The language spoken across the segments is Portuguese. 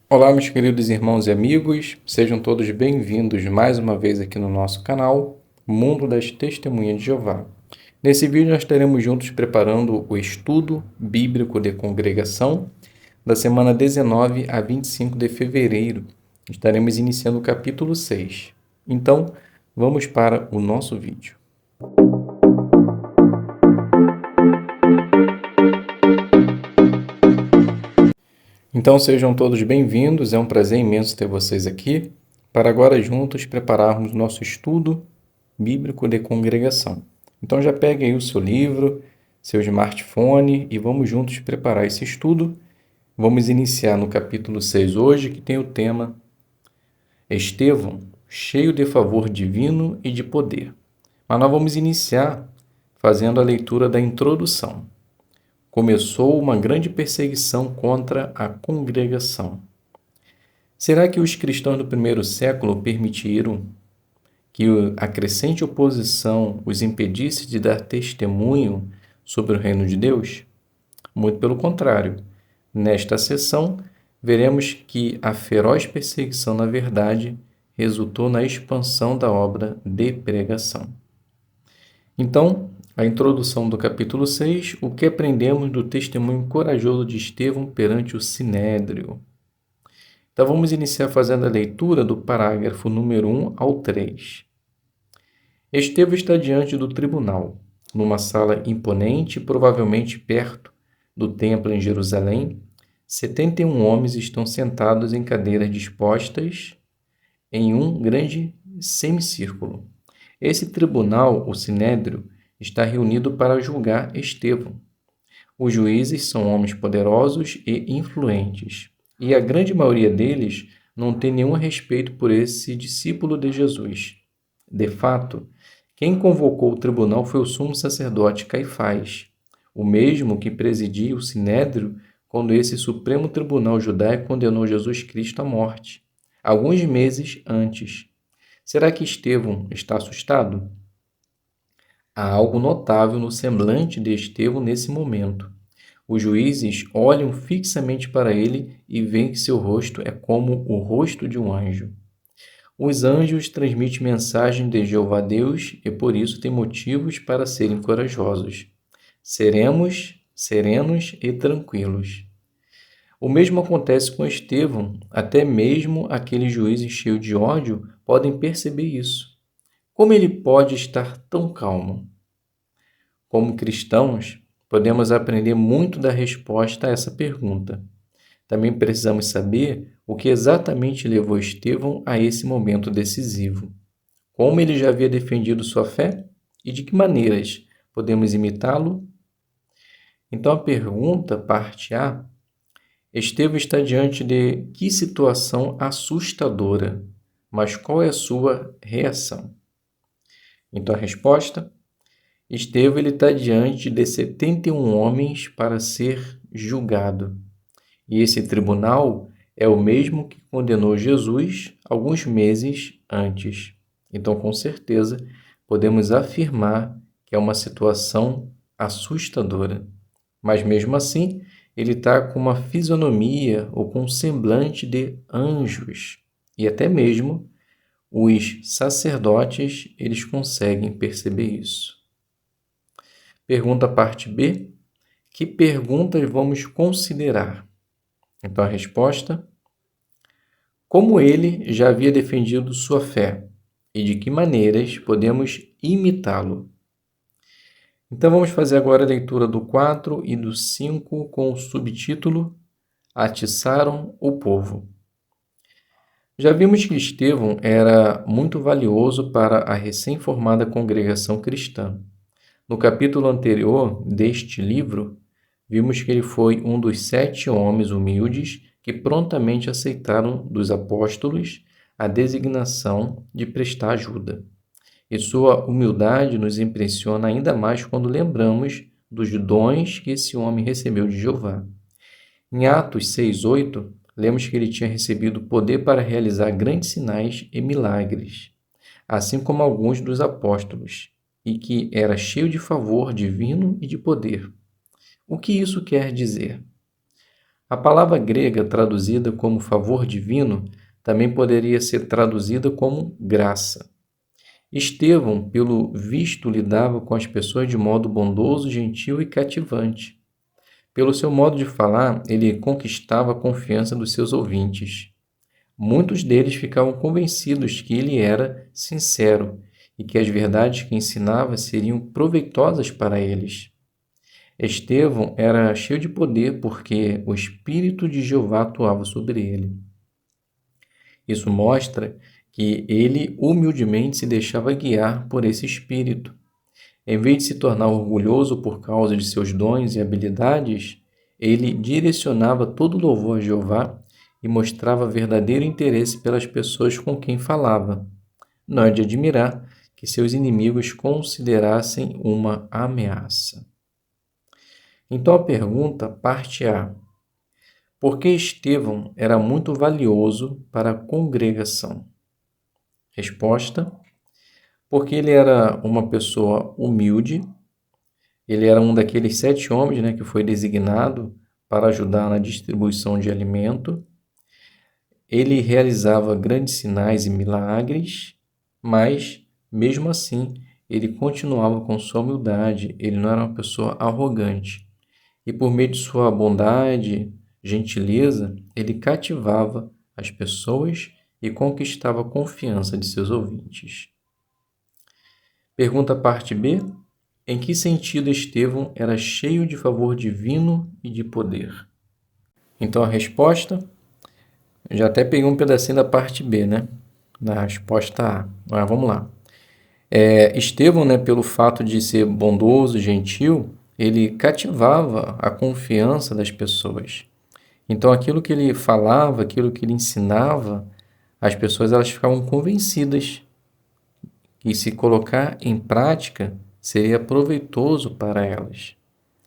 Olá, meus queridos irmãos e amigos, sejam todos bem-vindos mais uma vez aqui no nosso canal, Mundo das Testemunhas de Jeová. Nesse vídeo nós estaremos juntos preparando o estudo bíblico de congregação da semana 19 a 25 de fevereiro. Estaremos iniciando o capítulo 6. Então, vamos para o nosso vídeo. Então sejam todos bem-vindos, é um prazer imenso ter vocês aqui, para agora juntos prepararmos nosso estudo bíblico de congregação. Então já pegue aí o seu livro, seu smartphone e vamos juntos preparar esse estudo. Vamos iniciar no capítulo 6 hoje, que tem o tema Estevão, cheio de favor divino e de poder. Mas nós vamos iniciar fazendo a leitura da introdução. Começou uma grande perseguição contra a congregação. Será que os cristãos do primeiro século permitiram que a crescente oposição os impedisse de dar testemunho sobre o reino de Deus? Muito pelo contrário. Nesta sessão, veremos que a feroz perseguição, na verdade, resultou na expansão da obra de pregação. Então, a introdução do capítulo 6, o que aprendemos do testemunho corajoso de Estevão perante o Sinédrio. Então, vamos iniciar fazendo a leitura do parágrafo número 1 ao 3. Estevão está diante do tribunal, numa sala imponente, provavelmente perto do templo em Jerusalém. 71 homens estão sentados em cadeiras dispostas em um grande semicírculo. Esse tribunal, o Sinédrio, está reunido para julgar Estevão. Os juízes são homens poderosos e influentes, e a grande maioria deles não tem nenhum respeito por esse discípulo de Jesus. De fato, quem convocou o tribunal foi o sumo sacerdote Caifás, o mesmo que presidia o Sinédrio quando esse Supremo Tribunal Judaico condenou Jesus Cristo à morte, alguns meses antes. Será que Estevão está assustado? Há algo notável no semblante de Estevão nesse momento. Os juízes olham fixamente para ele e veem que seu rosto é como o rosto de um anjo. Os anjos transmitem mensagem de Jeová Deus e por isso têm motivos para serem corajosos. Seremos serenos e tranquilos. O mesmo acontece com Estevão, até mesmo aqueles juízes cheios de ódio podem perceber isso. Como ele pode estar tão calmo? Como cristãos, podemos aprender muito da resposta a essa pergunta. Também precisamos saber o que exatamente levou Estevão a esse momento decisivo. Como ele já havia defendido sua fé e de que maneiras podemos imitá-lo? Então a pergunta, parte A, Estevão está diante de que situação assustadora, mas qual é a sua reação? Então a resposta, Estevão está diante de 71 homens para ser julgado. E esse tribunal é o mesmo que condenou Jesus alguns meses antes. Então, com certeza, podemos afirmar que é uma situação assustadora. Mas mesmo assim, ele está com uma fisionomia ou com um semblante de anjos. E até mesmo os sacerdotes, eles conseguem perceber isso. Pergunta parte B. Que perguntas vamos considerar? Então a resposta: como ele já havia defendido sua fé e de que maneiras podemos imitá-lo? Então vamos fazer agora a leitura do 4 e do 5 com o subtítulo Atiçaram o povo. Já vimos que Estevão era muito valioso para a recém-formada congregação cristã. No capítulo anterior deste livro, vimos que ele foi um dos 7 homens humildes que prontamente aceitaram dos apóstolos a designação de prestar ajuda. E sua humildade nos impressiona ainda mais quando lembramos dos dons que esse homem recebeu de Jeová. Em Atos 6:8, lemos que ele tinha recebido poder para realizar grandes sinais e milagres, assim como alguns dos apóstolos, e que era cheio de favor divino e de poder. O que isso quer dizer? A palavra grega traduzida como favor divino também poderia ser traduzida como graça. Estevão, pelo visto, lidava com as pessoas de modo bondoso, gentil e cativante. Pelo seu modo de falar, ele conquistava a confiança dos seus ouvintes. Muitos deles ficavam convencidos que ele era sincero e que as verdades que ensinava seriam proveitosas para eles. Estevão era cheio de poder porque o Espírito de Jeová atuava sobre ele. Isso mostra que ele humildemente se deixava guiar por esse Espírito. Em vez de se tornar orgulhoso por causa de seus dons e habilidades, ele direcionava todo o louvor a Jeová e mostrava verdadeiro interesse pelas pessoas com quem falava. Não é de admirar que seus inimigos considerassem uma ameaça. Então a pergunta parte A. Por que Estevão era muito valioso para a congregação? Resposta: porque ele era uma pessoa humilde, ele era um daqueles 7 homens, que foi designado para ajudar na distribuição de alimento. Ele realizava grandes sinais e milagres, mas, mesmo assim, ele continuava com sua humildade, ele não era uma pessoa arrogante. E por meio de sua bondade, gentileza, ele cativava as pessoas e conquistava a confiança de seus ouvintes. Pergunta parte B. Em que sentido Estevão era cheio de favor divino e de poder? Então a resposta, já até peguei um pedacinho da parte B, Na resposta A. Mas vamos lá. Estevão, pelo fato de ser bondoso, gentil, ele cativava a confiança das pessoas. Então aquilo que ele falava, aquilo que ele ensinava, as pessoas elas ficavam convencidas que se colocar em prática seria proveitoso para elas.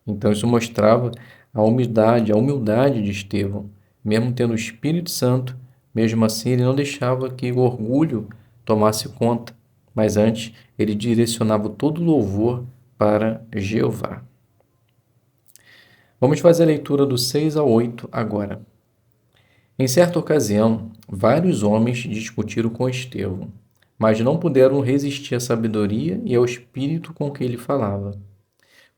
Então isso mostrava a humildade de Estevão. Mesmo tendo o Espírito Santo, mesmo assim ele não deixava que o orgulho tomasse conta, mas antes ele direcionava todo o louvor para Jeová. Vamos fazer a leitura do 6 ao 8 agora. Em certa ocasião, vários homens discutiram com Estevão, mas não puderam resistir à sabedoria e ao espírito com que ele falava.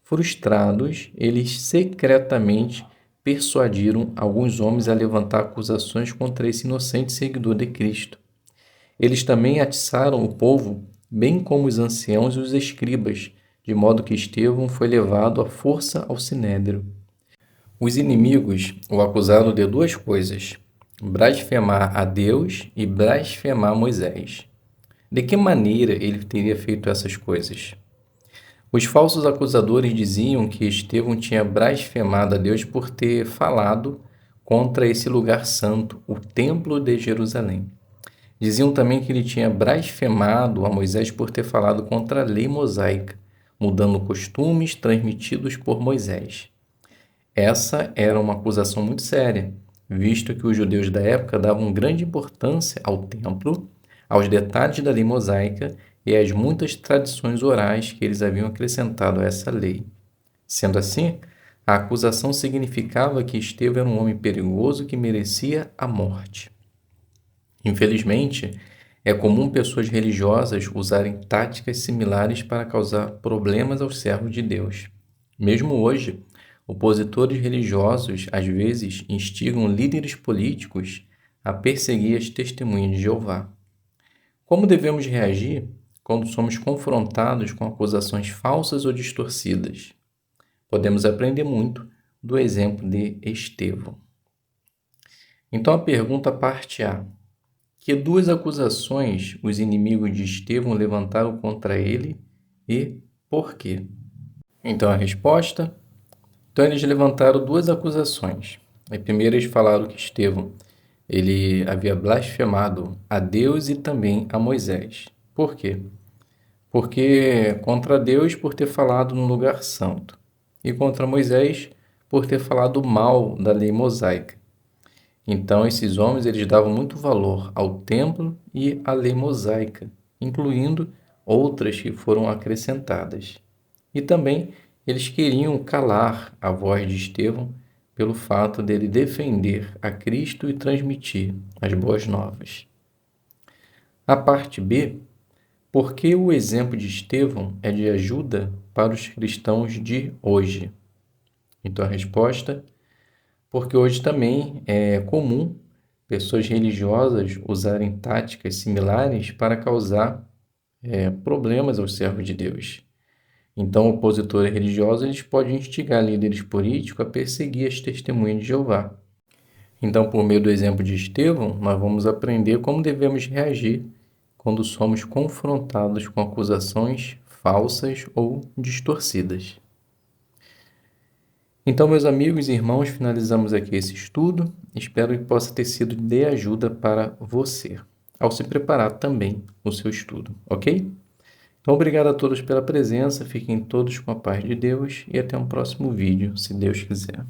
Frustrados, eles secretamente persuadiram alguns homens a levantar acusações contra esse inocente seguidor de Cristo. Eles também atiçaram o povo, bem como os anciãos e os escribas, de modo que Estevão foi levado à força ao sinédrio. Os inimigos o acusaram de 2 coisas: blasfemar a Deus e blasfemar Moisés. De que maneira ele teria feito essas coisas? Os falsos acusadores diziam que Estevão tinha blasfemado a Deus por ter falado contra esse lugar santo, o Templo de Jerusalém. Diziam também que ele tinha blasfemado a Moisés por ter falado contra a lei mosaica, mudando costumes transmitidos por Moisés. Essa era uma acusação muito séria, visto que os judeus da época davam grande importância ao templo, aos detalhes da lei mosaica e às muitas tradições orais que eles haviam acrescentado a essa lei. Sendo assim, a acusação significava que Estevão era um homem perigoso que merecia a morte. Infelizmente, é comum pessoas religiosas usarem táticas similares para causar problemas aos servos de Deus. Mesmo hoje, opositores religiosos às vezes instigam líderes políticos a perseguir as testemunhas de Jeová. Como devemos reagir quando somos confrontados com acusações falsas ou distorcidas? Podemos aprender muito do exemplo de Estevão. Então a pergunta parte A. Que 2 acusações os inimigos de Estevão levantaram contra ele e por quê? Então a resposta: então eles levantaram 2 acusações. Primeiro eles falaram que Estevão ele havia blasfemado a Deus e também a Moisés. Por quê? Porque contra Deus por ter falado no lugar santo e contra Moisés por ter falado mal da lei mosaica. Então esses homens eles davam muito valor ao templo e à lei mosaica, incluindo outras que foram acrescentadas. E também eles queriam calar a voz de Estevão pelo fato dele defender a Cristo e transmitir as boas novas. A parte B, por que o exemplo de Estevão é de ajuda para os cristãos de hoje? Então a resposta, porque hoje também é comum pessoas religiosas usarem táticas similares para causar problemas aos servos de Deus. Então, opositores religiosos eles podem instigar líderes políticos a perseguir as testemunhas de Jeová. Então, por meio do exemplo de Estevão, nós vamos aprender como devemos reagir quando somos confrontados com acusações falsas ou distorcidas. Então, meus amigos e irmãos, finalizamos aqui esse estudo. Espero que possa ter sido de ajuda para você, ao se preparar também no seu estudo, ok? Então, obrigado a todos pela presença, fiquem todos com a paz de Deus e até um próximo vídeo, se Deus quiser.